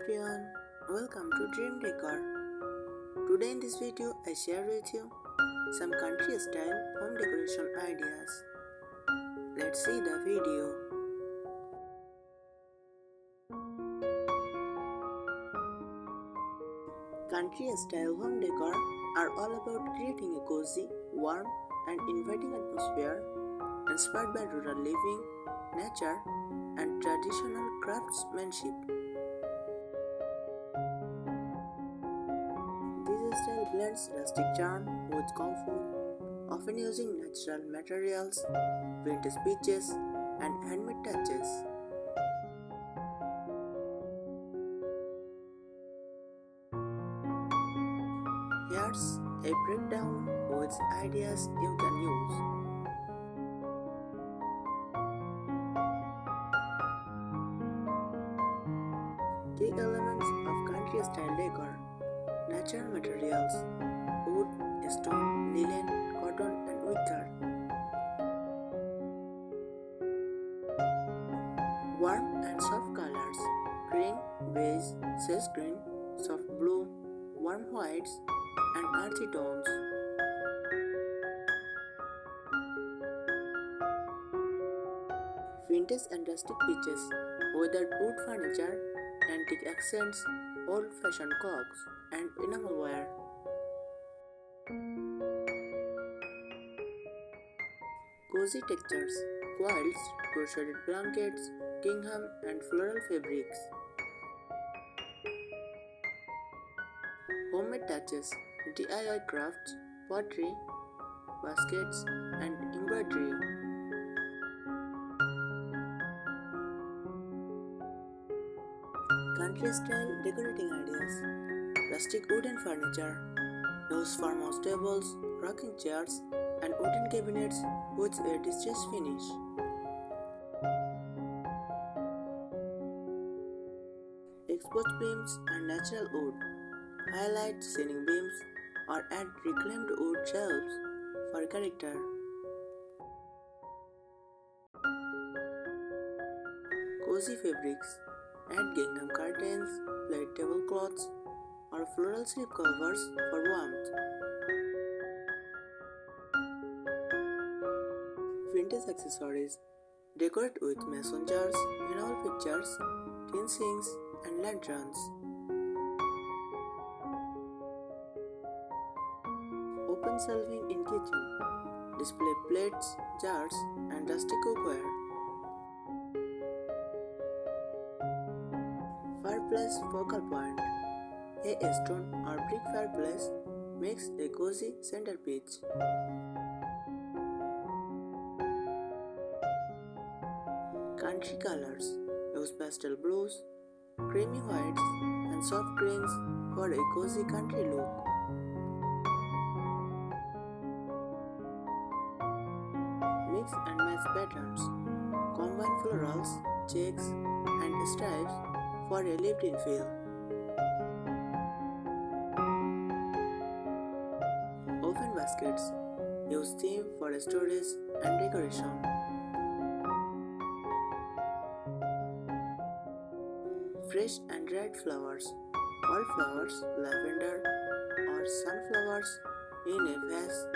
everyone, welcome to Dream Decor. Today in this video I share with you some country style home decoration ideas. Let's see the video. Country style home decor are all about creating a cozy, warm and inviting atmosphere inspired by rural living, nature and traditional craftsmanship. This style blends rustic charm with comfort, often using natural materials, vintage pieces, and handmade touches. Here's a breakdown with ideas you can use. Key elements of country style decor: natural materials, wood, stone, linen, cotton, and wicker. Warm and soft colors: green, beige, sage green, soft blue, warm whites, and earthy tones. Vintage and rustic pieces: weathered wood furniture, antique accents, old-fashioned cogs, and enamelware. Cozy textures: quilts, crocheted blankets, gingham, and floral fabrics. Homemade touches: DIY crafts, pottery, baskets, and embroidery. Country style decorating ideas: rustic wooden furniture. Use farmhouse tables, rocking chairs, and wooden cabinets with a distressed finish. Exposed beams and natural wood. Highlight ceiling beams or add reclaimed wood shelves for character. Cozy fabrics. Add gingham curtains, plaid tablecloths, or floral slip covers for warmth. Vintage accessories. Decorate with mason jars, enamel pictures, tin sinks, and lanterns. Open shelving in kitchen. Display plates, jars, and rustic cookware. Fireplace focal point. A stone or brick fireplace makes a cozy centerpiece. Country colors. Use pastel blues, creamy whites, and soft greens for a cozy country look. Mix and match patterns. Combine florals, checks, and stripes for a lived-in feel. Open baskets. Use theme for storage and decoration. Fresh and red flowers. Wildflowers, lavender, or sunflowers in a vase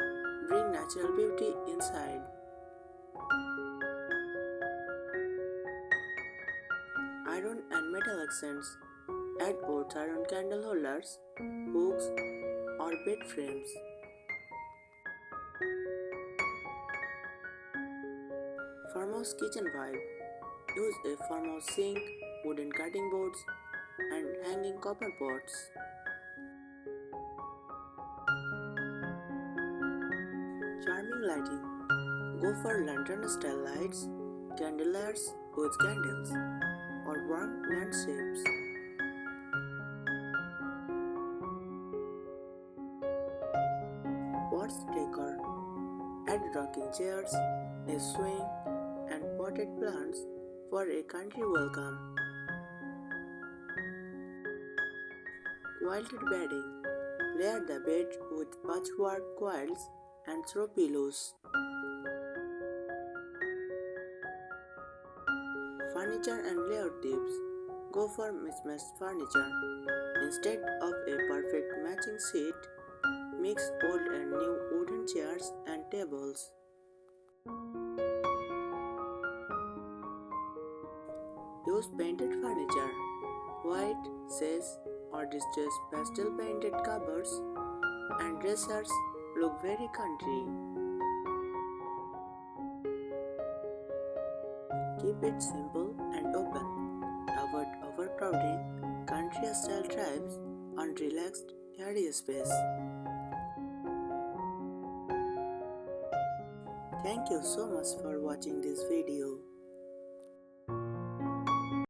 bring natural beauty inside. Iron and metal accents. Add both iron candle holders, hooks, or bed frames. Farmhouse kitchen vibe. Use a farmhouse sink, wooden cutting boards, and hanging copper pots. Charming lighting. Go for lantern style lights, candeliers with candles, or warm landscapes. Pots decor. Add rocking chairs, a swing, and potted plants for a country welcome. Quilted bedding. Layer the bed with patchwork quilts and throw pillows. Furniture and layout tips. go for mismatched furniture. Instead of a perfect matching seat, mix old and new wooden chairs and tables. Use painted furniture. White, sash, or distressed pastel painted cupboards and dressers look very country. Keep it simple and open. Avoid overcrowding. Country style thrives on relaxed, airy space. Thank you so much for watching this video.